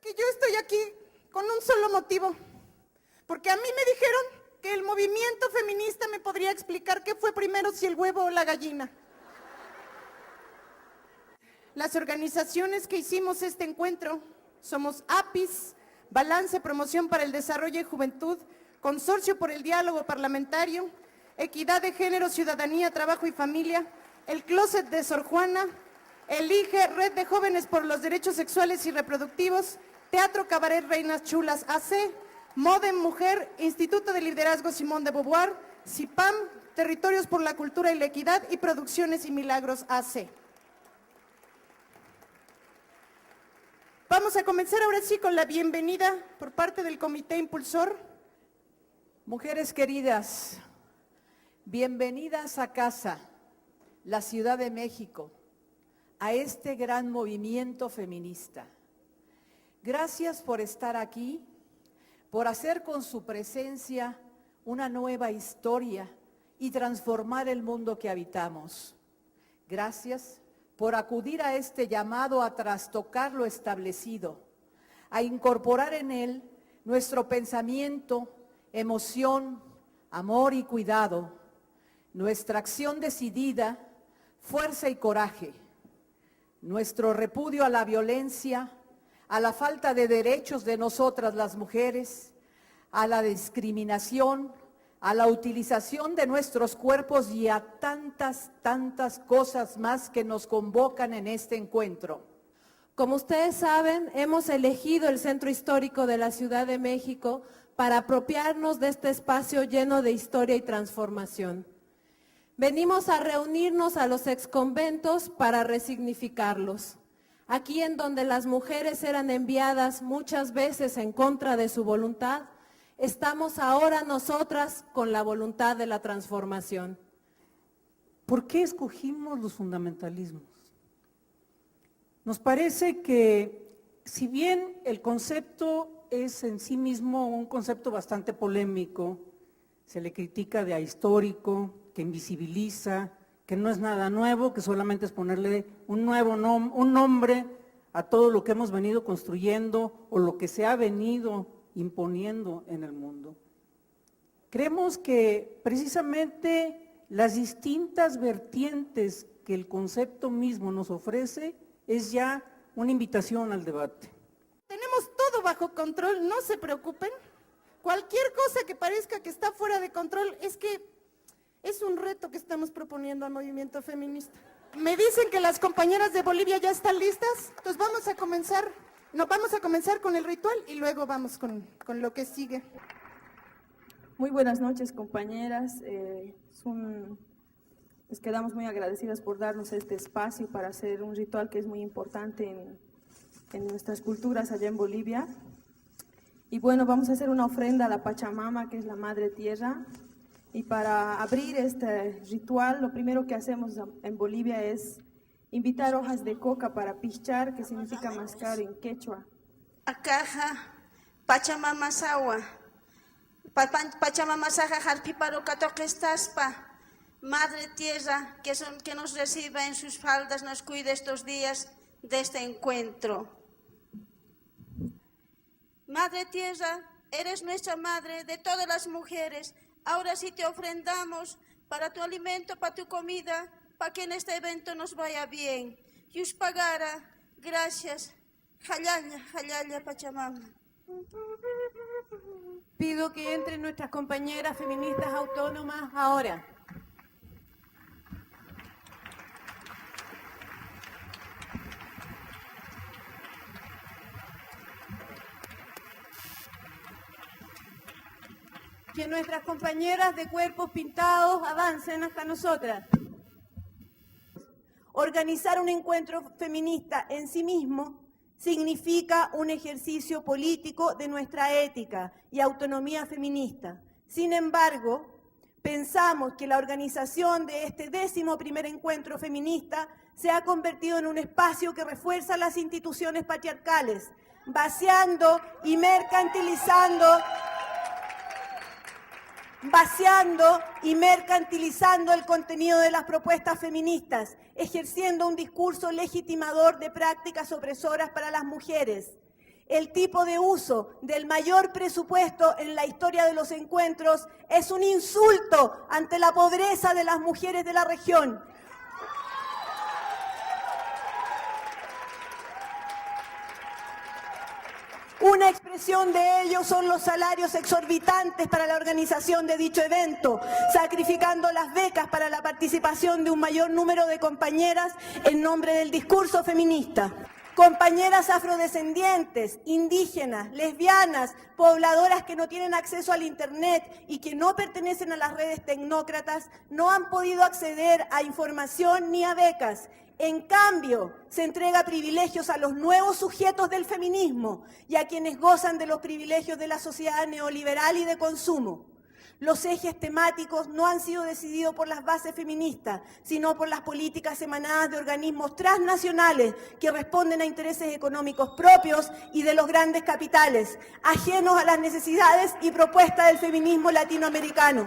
que yo estoy aquí con un solo motivo, porque a mí me dijeron que el movimiento feminista me podría explicar qué fue primero, si el huevo o la gallina. Las organizaciones que hicimos este encuentro somos APIS, Balance, Promoción para el Desarrollo y Juventud, Consorcio por el Diálogo Parlamentario, Equidad de Género, Ciudadanía, Trabajo y Familia, el Closet de Sor Juana, Elige, Red de Jóvenes por los Derechos Sexuales y Reproductivos, Teatro Cabaret Reinas Chulas AC, Modem Mujer, Instituto de Liderazgo Simón de Beauvoir, CIPAM, Territorios por la Cultura y la Equidad y Producciones y Milagros AC. Vamos a comenzar ahora sí con la bienvenida por parte del Comité Impulsor. Mujeres queridas, bienvenidas a casa, la Ciudad de México, a este gran movimiento feminista. Gracias por estar aquí, por hacer con su presencia una nueva historia y transformar el mundo que habitamos. Gracias por acudir a este llamado a trastocar lo establecido, a incorporar en él nuestro pensamiento, emoción, amor y cuidado, nuestra acción decidida, fuerza y coraje, nuestro repudio a la violencia, a la falta de derechos de nosotras las mujeres, a la discriminación, a la utilización de nuestros cuerpos y a tantas cosas más que nos convocan en este encuentro. Como ustedes saben, hemos elegido el Centro Histórico de la Ciudad de México para apropiarnos de este espacio lleno de historia y transformación. Venimos a reunirnos a los exconventos para resignificarlos. Aquí en donde las mujeres eran enviadas muchas veces en contra de su voluntad, estamos ahora nosotras con la voluntad de la transformación. ¿Por qué escogimos los fundamentalismos? Nos parece que, si bien el concepto es en sí mismo un concepto bastante polémico, se le critica de ahistórico, que invisibiliza, que no es nada nuevo, que solamente es ponerle un nombre a todo lo que hemos venido construyendo o lo que se ha venido imponiendo en el mundo. Creemos que precisamente las distintas vertientes que el concepto mismo nos ofrece es ya una invitación al debate. Tenemos todo bajo control, no se preocupen. Cualquier cosa que parezca que está fuera de control es que es un reto que estamos proponiendo al movimiento feminista. Me dicen que las compañeras de Bolivia ya están listas, entonces vamos a comenzar con el ritual y luego vamos con lo que sigue. Muy buenas noches, compañeras. Les quedamos muy agradecidas por darnos este espacio para hacer un ritual que es muy importante en nuestras culturas allá en Bolivia. Y bueno, vamos a hacer una ofrenda a la Pachamama, que es la Madre Tierra. Y para abrir este ritual, lo primero que hacemos en Bolivia es invitar hojas de coca para pichar, que significa mascar en quechua. Akaja, Pachamama Sawa, Pachamama Saja Harpiparo Katoquestaspa, Madre Tierra, que nos reciba en sus faldas, nos cuide estos días de este encuentro. Madre Tierra, eres nuestra madre de todas las mujeres. Ahora sí te ofrendamos para tu alimento, para tu comida, para que en este evento nos vaya bien. Yus pagara, gracias. Jalalla, jalalla, Pachamama. Pido que entren nuestras compañeras feministas autónomas ahora. Que nuestras compañeras de cuerpos pintados avancen hasta nosotras. Organizar un encuentro feminista en sí mismo significa un ejercicio político de nuestra ética y autonomía feminista. Sin embargo, pensamos que la organización de este 11º encuentro feminista se ha convertido en un espacio que refuerza las instituciones patriarcales, vaciando y mercantilizando el contenido de las propuestas feministas, ejerciendo un discurso legitimador de prácticas opresoras para las mujeres. El tipo de uso del mayor presupuesto en la historia de los encuentros es un insulto ante la pobreza de las mujeres de la región. Una expresión de ello son los salarios exorbitantes para la organización de dicho evento, sacrificando las becas para la participación de un mayor número de compañeras en nombre del discurso feminista. Compañeras afrodescendientes, indígenas, lesbianas, pobladoras que no tienen acceso al Internet y que no pertenecen a las redes tecnócratas, no han podido acceder a información ni a becas. En cambio, se entrega privilegios a los nuevos sujetos del feminismo y a quienes gozan de los privilegios de la sociedad neoliberal y de consumo. Los ejes temáticos no han sido decididos por las bases feministas, sino por las políticas emanadas de organismos transnacionales que responden a intereses económicos propios y de los grandes capitales, ajenos a las necesidades y propuestas del feminismo latinoamericano.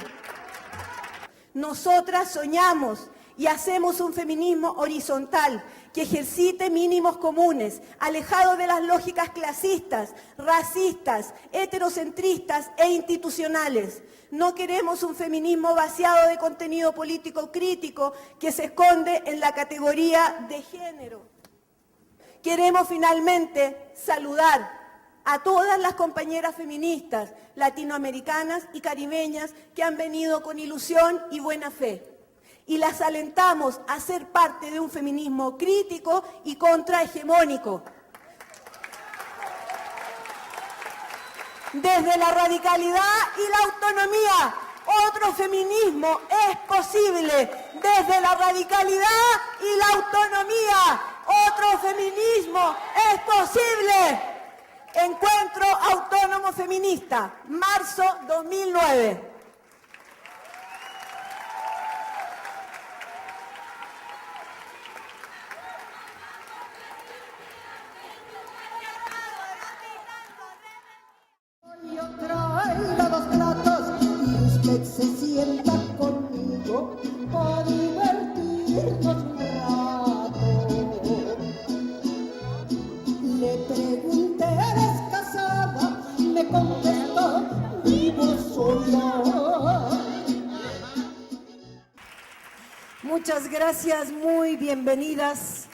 Nosotras soñamos y hacemos un feminismo horizontal que ejercite mínimos comunes, alejado de las lógicas clasistas, racistas, heterocentristas e institucionales. No queremos un feminismo vaciado de contenido político crítico que se esconde en la categoría de género. Queremos finalmente saludar a todas las compañeras feministas latinoamericanas y caribeñas que han venido con ilusión y buena fe. Y las alentamos a ser parte de un feminismo crítico y contrahegemónico. Desde la radicalidad y la autonomía, otro feminismo es posible. Desde la radicalidad y la autonomía, otro feminismo es posible. Encuentro Autónomo Feminista, marzo 2009. Traiga dos platos y usted se sienta conmigo para divertirnos un rato. Le pregunté, ¿eres casada? Me contestó, vivo sola. Muchas gracias, muy bienvenidas.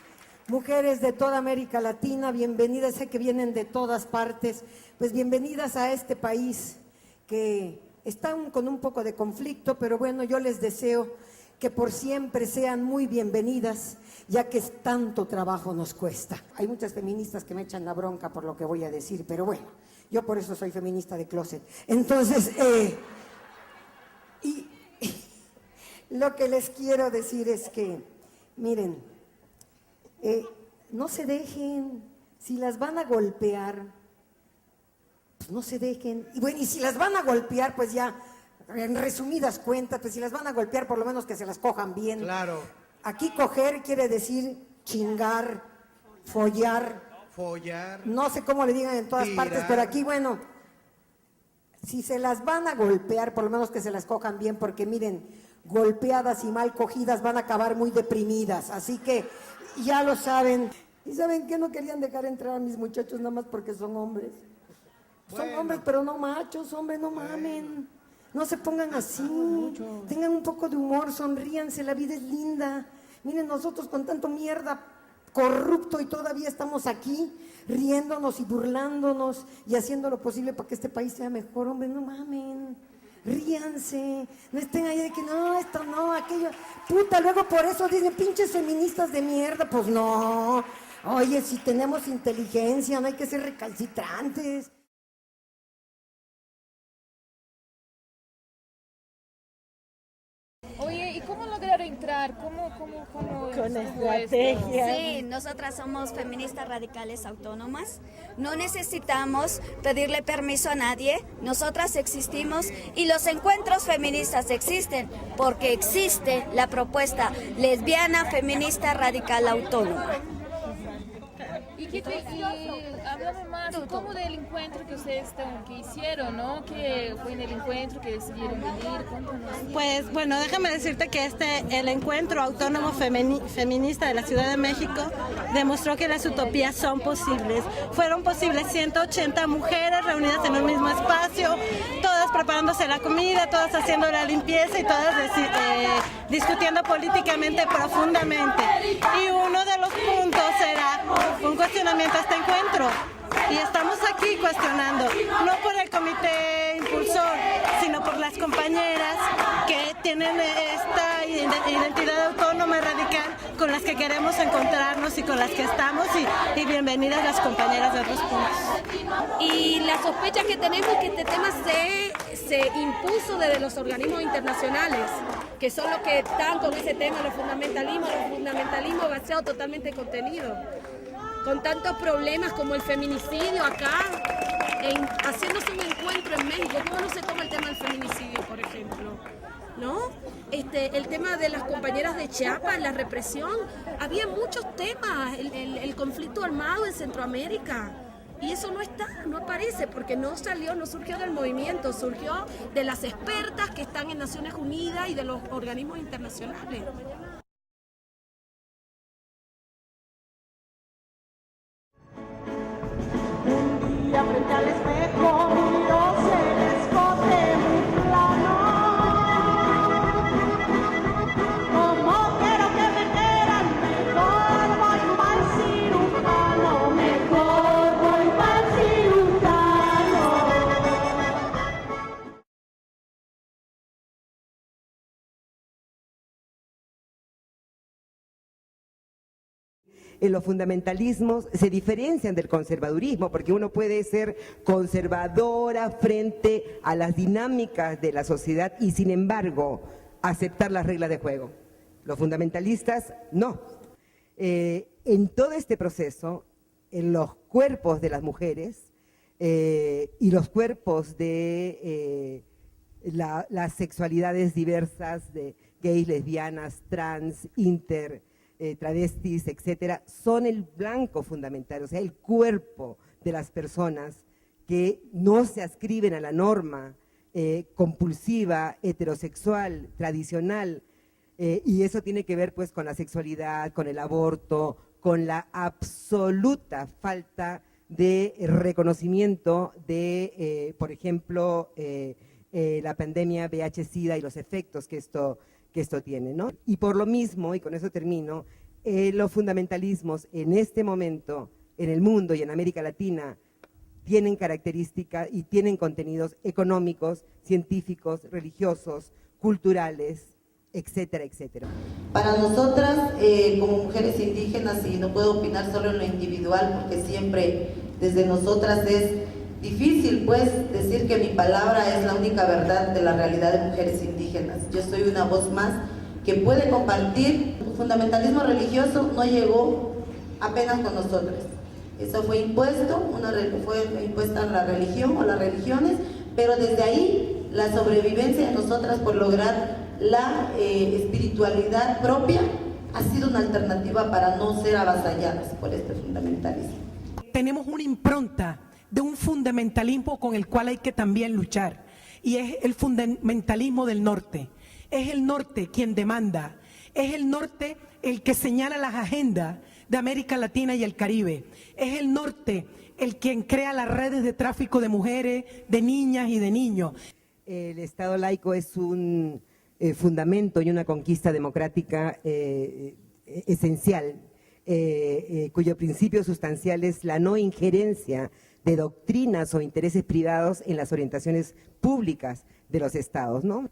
Mujeres de toda América Latina, bienvenidas, sé que vienen de todas partes, pues bienvenidas a este país que está con un poco de conflicto, pero bueno, yo les deseo que por siempre sean muy bienvenidas, ya que tanto trabajo nos cuesta. Hay muchas feministas que me echan la bronca por lo que voy a decir, pero bueno, yo por eso soy feminista de closet. Entonces, lo que les quiero decir es que, miren, no se dejen, si las van a golpear, pues no se dejen. Y bueno, y si las van a golpear, pues ya, en resumidas cuentas, pues si las van a golpear, por lo menos que se las cojan bien. Claro. Aquí coger quiere decir chingar, follar. No sé cómo le digan en todas partes, pero aquí, bueno, si se las van a golpear, por lo menos que se las cojan bien, porque miren, golpeadas y mal cogidas van a acabar muy deprimidas. Así que ya lo saben. ¿Y saben qué? No querían dejar entrar a mis muchachos nada más porque son hombres. Son hombres, pero no machos, hombre, no mamen. No se pongan así. Tengan un poco de humor, sonríanse, la vida es linda. Miren, nosotros con tanto mierda corrupto y todavía estamos aquí riéndonos y burlándonos y haciendo lo posible para que este país sea mejor. Hombre, no mamen. Ríanse, no estén ahí de que no, esto no, aquello. Puta, luego por eso dicen pinches feministas de mierda. Pues no. Oye, si tenemos inteligencia, no hay que ser recalcitrantes. Oye, ¿y cómo lograr entrar? ¿Cómo con estrategia? Sí, nosotras somos feministas radicales autónomas. No necesitamos pedirle permiso a nadie. Nosotras existimos y los encuentros feministas existen porque existe la propuesta lesbiana feminista radical autónoma. ¿Y Háblame más, ¿cómo del encuentro que ustedes que hicieron, ¿no? ¿Qué fue en el encuentro que decidieron venir? Cuéntanos. Pues bueno, déjame decirte que el encuentro autónomo feminista de la Ciudad de México demostró que las utopías son posibles. Fueron posibles 180 mujeres reunidas en un mismo espacio, todas preparándose la comida, todas haciendo la limpieza y todas discutiendo políticamente profundamente. Y uno de los puntos era un cuestionamiento a este encuentro. Y estamos aquí cuestionando, no por el comité impulsor, sino por las compañeras que tienen esta identidad autónoma y radical con las que queremos encontrarnos y con las que estamos, y bienvenidas las compañeras de otros puntos. Y la sospecha que tenemos es que este tema se impuso desde los organismos internacionales, que son los que están con ese tema, los fundamentalismo vaciado totalmente de contenido. Con tantos problemas como el feminicidio acá, haciéndose un encuentro en México, ¿cómo no se toma el tema del feminicidio, por ejemplo? ¿No? El tema de las compañeras de Chiapas, la represión, había muchos temas, el conflicto armado en Centroamérica, y eso no aparece, porque no surgió del movimiento, surgió de las expertas que están en Naciones Unidas y de los organismos internacionales. Frente al espejo miróse el escote muy plano. Como quiero que me quieran, mejor voy pa'l cirujano, mejor voy pa'l cirujano. Los fundamentalismos se diferencian del conservadurismo, porque uno puede ser conservadora frente a las dinámicas de la sociedad y sin embargo aceptar las reglas de juego. Los fundamentalistas no. En todo este proceso, en los cuerpos de las mujeres y los cuerpos de las sexualidades diversas, de gays, lesbianas, trans, travestis, etcétera, son el blanco fundamental, o sea, el cuerpo de las personas que no se adscriben a la norma compulsiva, heterosexual, tradicional, y eso tiene que ver pues con la sexualidad, con el aborto, con la absoluta falta de reconocimiento de, por ejemplo, la pandemia VIH-Sida y los efectos que esto tiene, ¿no? Y por lo mismo, y con eso termino, los fundamentalismos en este momento, en el mundo y en América Latina, tienen características y tienen contenidos económicos, científicos, religiosos, culturales, etcétera, etcétera. Para nosotras, como mujeres indígenas, y no puedo opinar solo en lo individual, porque siempre desde nosotras es difícil pues decir que mi palabra es la única verdad de la realidad de mujeres indígenas. Yo soy una voz más que puede compartir. El fundamentalismo religioso no llegó apenas con nosotras. Eso fue impuesto, fue impuesta la religión o las religiones, pero desde ahí la sobrevivencia de nosotras por lograr la espiritualidad propia ha sido una alternativa para no ser avasalladas por este fundamentalismo. Tenemos una impronta de un fundamentalismo con el cual hay que también luchar, y es el fundamentalismo del norte. Es el norte quien demanda, es el norte el que señala las agendas de América Latina y el Caribe, es el norte el quien crea las redes de tráfico de mujeres, de niñas y de niños. El Estado laico es un fundamento y una conquista democrática esencial, cuyo principio sustancial es la no injerencia de doctrinas o intereses privados en las orientaciones públicas de los estados, ¿no?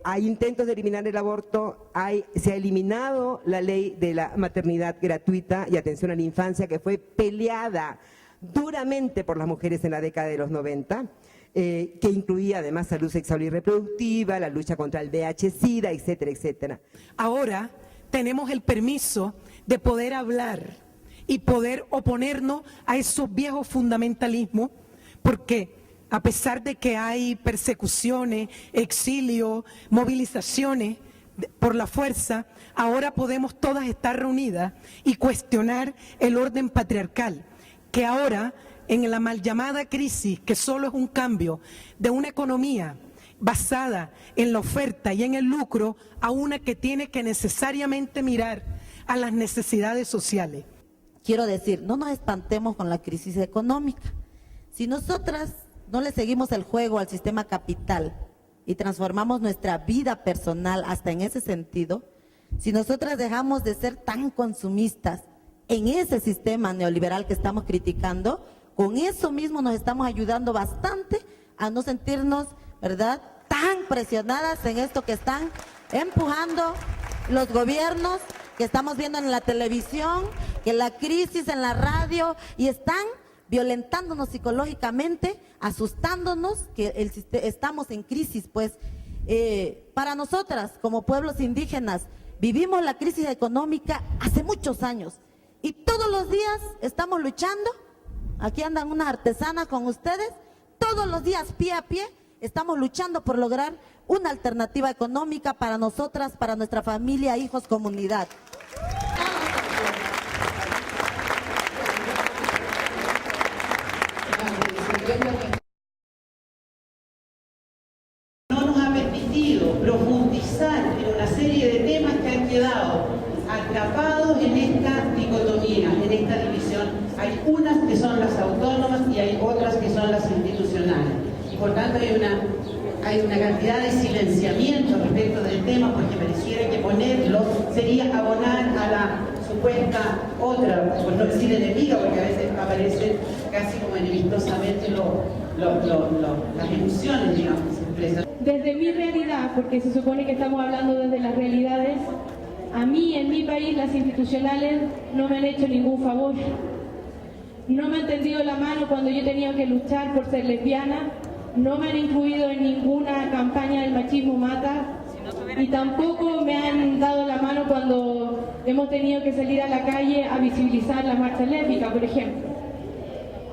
Hay intentos de eliminar el aborto, se ha eliminado la ley de la maternidad gratuita y atención a la infancia, que fue peleada duramente por las mujeres en la década de los 90, que incluía además salud sexual y reproductiva, la lucha contra el VIH-Sida, etcétera, etcétera. Ahora tenemos el permiso de poder hablar y poder oponernos a esos viejos fundamentalismos, porque a pesar de que hay persecuciones, exilio, movilizaciones por la fuerza, ahora podemos todas estar reunidas y cuestionar el orden patriarcal, que ahora, en la mal llamada crisis, que solo es un cambio de una economía basada en la oferta y en el lucro, a una que tiene que necesariamente mirar a las necesidades sociales. Quiero decir, no nos espantemos con la crisis económica. Si nosotras no le seguimos el juego al sistema capital y transformamos nuestra vida personal hasta en ese sentido, si nosotras dejamos de ser tan consumistas en ese sistema neoliberal que estamos criticando, con eso mismo nos estamos ayudando bastante a no sentirnos, ¿verdad?, tan presionadas en esto que están empujando los gobiernos, que estamos viendo en la televisión, que la crisis en la radio, y están violentándonos psicológicamente, asustándonos que estamos en crisis. Pues para nosotras como pueblos indígenas vivimos la crisis económica hace muchos años y todos los días estamos luchando. Aquí andan unas artesanas con ustedes, todos los días pie a pie estamos luchando por lograr una alternativa económica para nosotras, para nuestra familia, hijos, comunidad. No nos ha permitido profundizar en una serie de temas que han quedado atrapados en esta dicotomía, en esta división. Hay unas que son las autónomas y hay otras que son las institucionales. Y por tanto hay una cantidad de silenciamiento respecto del tema, porque pareciera que ponerlo sería abonar a la supuesta otra, por no decir enemiga, porque a veces aparecen casi como enemistosamente las emociones, digamos, que se expresan. Desde mi realidad, porque se supone que estamos hablando desde las realidades, a mí, en mi país, las institucionales no me han hecho ningún favor. No me han tendido la mano cuando yo he tenido que luchar por ser lesbiana, no me han incluido en ninguna campaña del machismo mata, y tampoco me han dado la mano cuando hemos tenido que salir a la calle a visibilizar la marcha lésbica, por ejemplo.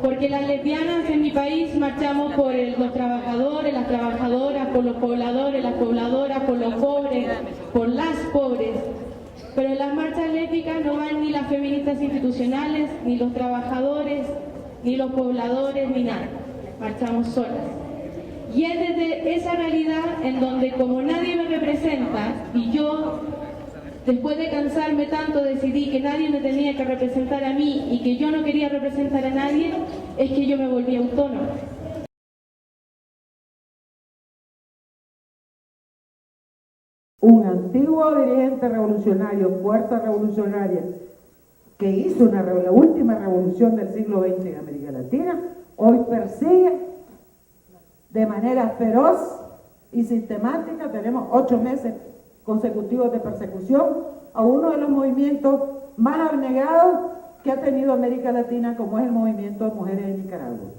Porque las lesbianas en mi país marchamos por los trabajadores, las trabajadoras, por los pobladores, las pobladoras, por los pobres, por las pobres. Pero en las marchas lésbicas no van ni las feministas institucionales, ni los trabajadores, ni los pobladores, ni nada. Marchamos solas. Y es desde esa realidad en donde, como nadie me representa, y yo, después de cansarme tanto, decidí que nadie me tenía que representar a mí y que yo no quería representar a nadie, es que yo me volví autónoma. Un antiguo dirigente revolucionario, fuerza revolucionaria, que hizo la última revolución del siglo XX en América Latina, hoy persigue de manera feroz y sistemática, tenemos 8 meses consecutivos de persecución a uno de los movimientos más abnegados que ha tenido América Latina, como es el movimiento de mujeres en Nicaragua.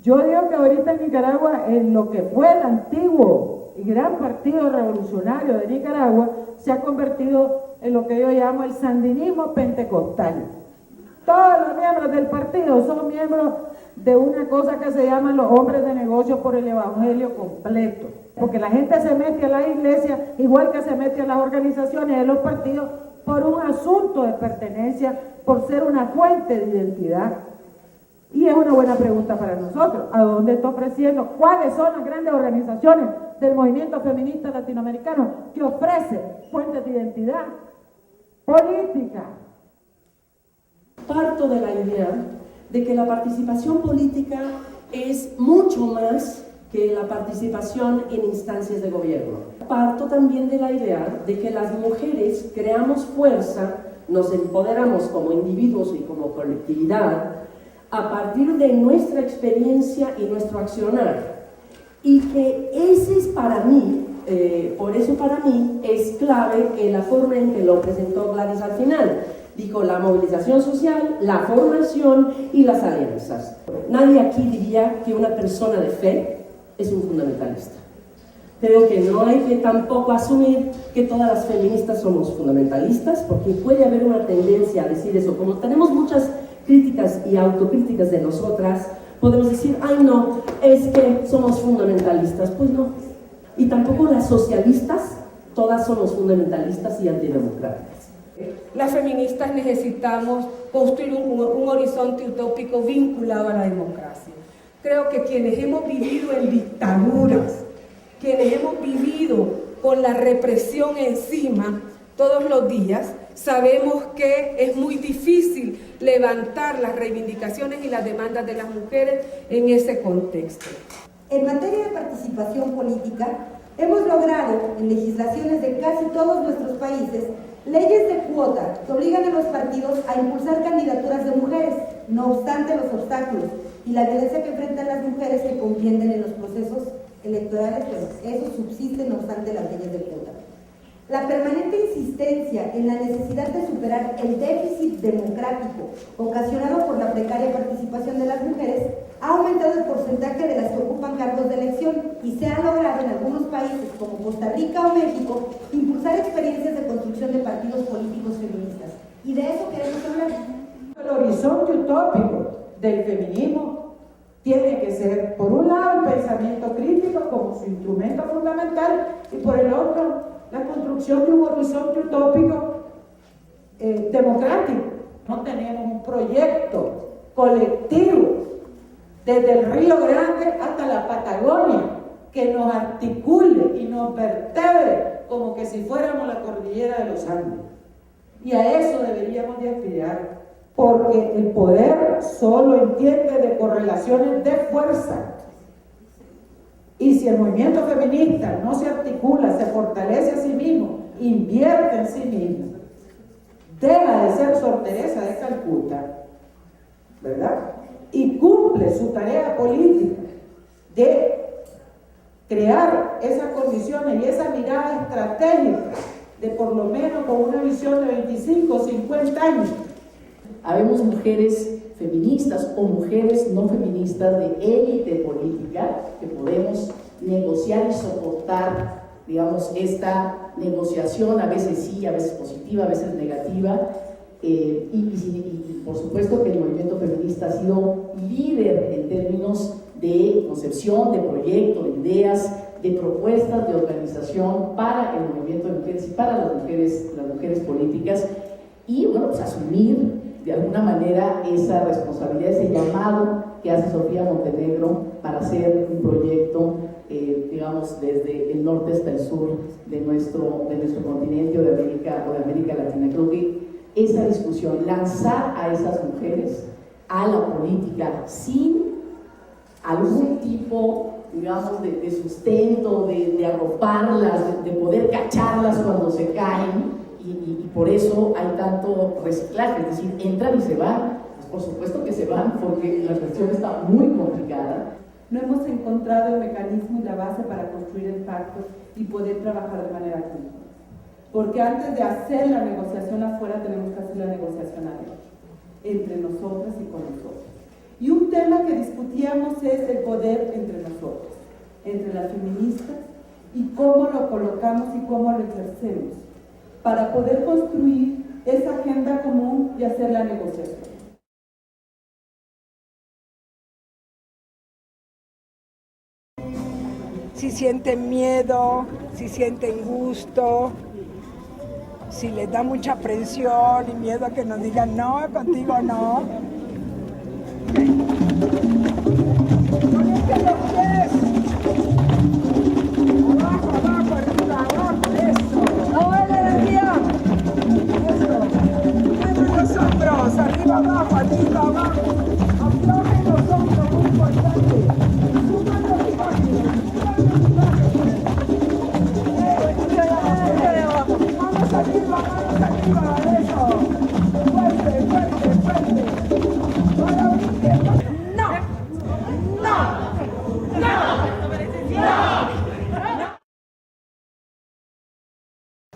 Yo digo que ahorita en Nicaragua, en lo que fue el antiguo y gran partido revolucionario de Nicaragua, se ha convertido en lo que yo llamo el sandinismo pentecostal. Todos los miembros del partido son miembros de una cosa que se llama los hombres de negocios por el evangelio completo. Porque la gente se mete a la iglesia igual que se mete a las organizaciones de los partidos por un asunto de pertenencia, por ser una fuente de identidad. Y es una buena pregunta para nosotros. ¿A dónde está ofreciendo? ¿Cuáles son las grandes organizaciones del movimiento feminista latinoamericano que ofrecen fuentes de identidad política? Parto de la idea de que la participación política es mucho más que la participación en instancias de gobierno. Parto también de la idea de que las mujeres creamos fuerza, nos empoderamos como individuos y como colectividad a partir de nuestra experiencia y nuestro accionar. Y que ese es para mí, por eso para mí es clave en la forma en que lo presentó Gladys al final. Dijo la movilización social, la formación y las alianzas. Nadie aquí diría que una persona de fe es un fundamentalista. Creo que no hay que tampoco asumir que todas las feministas somos fundamentalistas, porque puede haber una tendencia a decir eso. Como tenemos muchas críticas y autocríticas de nosotras, podemos decir, ay no, es que somos fundamentalistas. Pues no. Y tampoco las socialistas, todas somos fundamentalistas y antidemocráticas. Las feministas necesitamos construir un horizonte utópico vinculado a la democracia. Creo que quienes hemos vivido en dictaduras, quienes hemos vivido con la represión encima todos los días, sabemos que es muy difícil levantar las reivindicaciones y las demandas de las mujeres en ese contexto. En materia de participación política, hemos logrado en legislaciones de casi todos nuestros países leyes de cuota que obligan a los partidos a impulsar candidaturas de mujeres, no obstante los obstáculos y la violencia que enfrentan las mujeres que contienden en los procesos electorales, pues eso subsiste no obstante las leyes de cuota. La permanente insistencia en la necesidad de superar el déficit democrático ocasionado por la precaria participación de las mujeres ha aumentado el porcentaje de las que ocupan cargos de elección y se ha logrado en algunos países como Costa Rica o México impulsar experiencias de construcción de partidos políticos feministas. Y de eso queremos hablar. El horizonte utópico del feminismo tiene que ser, por un lado, el pensamiento crítico como su instrumento fundamental y por el otro, la construcción de un horizonte utópico democrático. No tenemos un proyecto colectivo desde el Río Grande hasta la Patagonia que nos articule y nos vertebre como que si fuéramos la cordillera de los Andes. Y a eso deberíamos de aspirar, porque el poder solo entiende de correlaciones de fuerza. Y si el movimiento feminista no se articula, se fortalece a sí mismo, invierte en sí mismo, deja de ser Sor Teresa de Calcuta, ¿verdad? Y cumple su tarea política de crear esas condiciones y esa mirada estratégica de por lo menos con una visión de 25 o 50 años. Habemos mujeres feministas o mujeres no feministas de élite política que podemos negociar y soportar, digamos, esta negociación, a veces sí, a veces positiva, a veces negativa, y por supuesto que el movimiento feminista ha sido líder en términos de concepción, de proyecto, de ideas, de propuestas de organización para el movimiento de mujeres y para las mujeres políticas, y bueno, pues asumir de alguna manera esa responsabilidad, ese llamado que hace Sofía Montenegro para hacer un proyecto, digamos, desde el norte hasta el sur de nuestro continente o de América Latina. Creo que esa discusión, lanzar a esas mujeres a la política sin algún tipo, digamos, de sustento, de arroparlas, de poder cacharlas cuando se caen, y por eso hay tanto reciclaje, es decir, entran y se van. Pues por supuesto que se van porque la cuestión está muy complicada. No hemos encontrado el mecanismo y la base para construir el pacto y poder trabajar de manera conjunta. Porque antes de hacer la negociación afuera, tenemos que hacer la negociación adentro, entre nosotras y con nosotros. Y un tema que discutíamos es el poder entre nosotros, entre las feministas, y cómo lo colocamos y cómo lo ejercemos, para poder construir esa agenda común y hacer la negociación. Si sienten miedo, si sienten gusto, si les da mucha presión y miedo a que nos digan no, contigo no. ¡Calienten los pies! Abajo, abajo, arriba, abajo, eso. ¡Ahora energía! Eso. Mueven los hombros, arriba, abajo, aflojen los hombros, muy importante. Suban los imágenes, Vamos arriba, eso. Fuerte, fuerte, fuerte. Para unirte. No, no, no.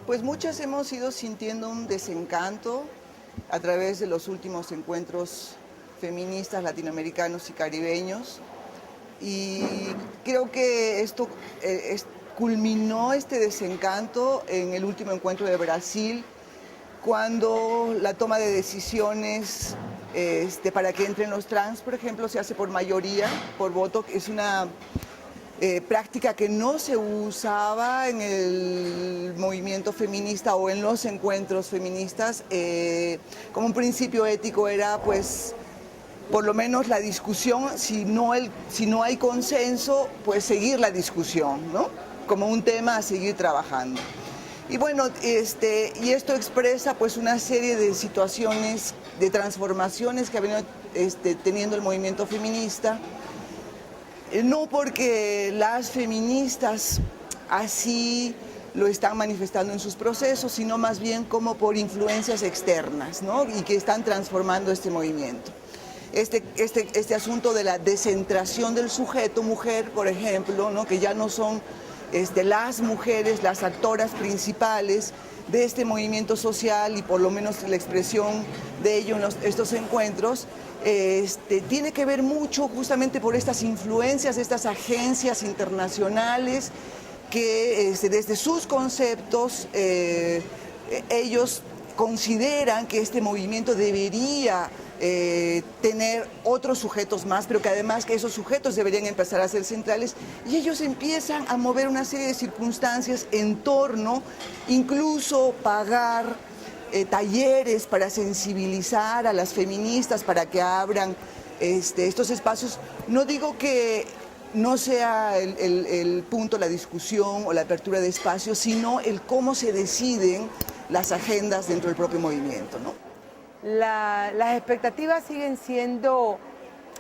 Pues muchas hemos ido sintiendo un desencanto a través de los últimos encuentros feministas latinoamericanos y caribeños, y creo que esto culminó este desencanto en el último encuentro de Brasil, cuando la toma de decisiones para que entren los trans, por ejemplo, se hace por mayoría, por voto. Es una práctica que no se usaba en el movimiento feminista o en los encuentros feministas. Como un principio ético era, pues, por lo menos la discusión, si no hay consenso, pues seguir la discusión, ¿no? Como un tema a seguir trabajando. Y bueno, y esto expresa pues una serie de situaciones, de transformaciones que ha venido teniendo el movimiento feminista, no porque las feministas así lo están manifestando en sus procesos, sino más bien como por influencias externas, ¿no? Y que están transformando este movimiento. Este asunto de la descentración del sujeto mujer, por ejemplo, ¿no? Que ya no son las mujeres las actoras principales de este movimiento social, y por lo menos la expresión de ello en estos encuentros, tiene que ver mucho justamente por estas influencias de estas agencias internacionales que desde sus conceptos ellos consideran que este movimiento debería tener otros sujetos más, pero que además que esos sujetos deberían empezar a ser centrales, y ellos empiezan a mover una serie de circunstancias en torno, incluso pagar talleres para sensibilizar a las feministas para que abran estos espacios. No digo que no sea el punto la discusión o la apertura de espacios, sino el cómo se deciden las agendas dentro del propio movimiento, ¿no? Las expectativas siguen siendo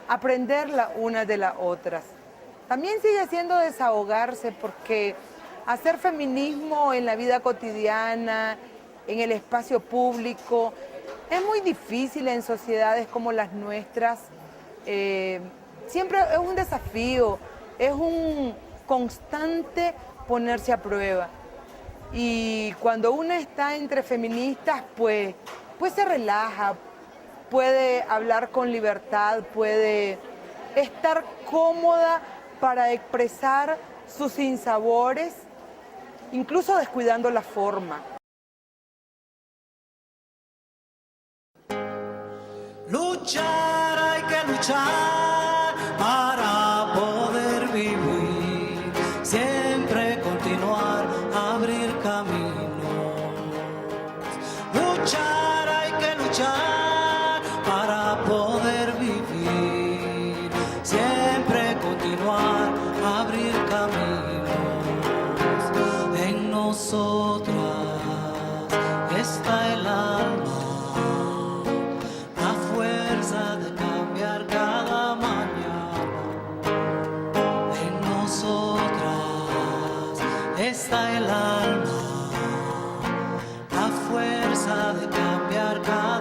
aprender la una de las otras. También sigue siendo desahogarse, porque hacer feminismo en la vida cotidiana, en el espacio público, es muy difícil en sociedades como las nuestras. Siempre es un desafío, es un constante ponerse a prueba. Y cuando uno está entre feministas, pues se relaja, puede hablar con libertad, puede estar cómoda para expresar sus sinsabores, incluso descuidando la forma. Luchar, hay que luchar para poder vivir, siempre continuar, abrir caminos. Luchar, hay que luchar para poder vivir, siempre continuar, abrir caminos. En nosotras está el alma, de cambiar cada mañana. En nosotras está el alma, la fuerza de cambiar cada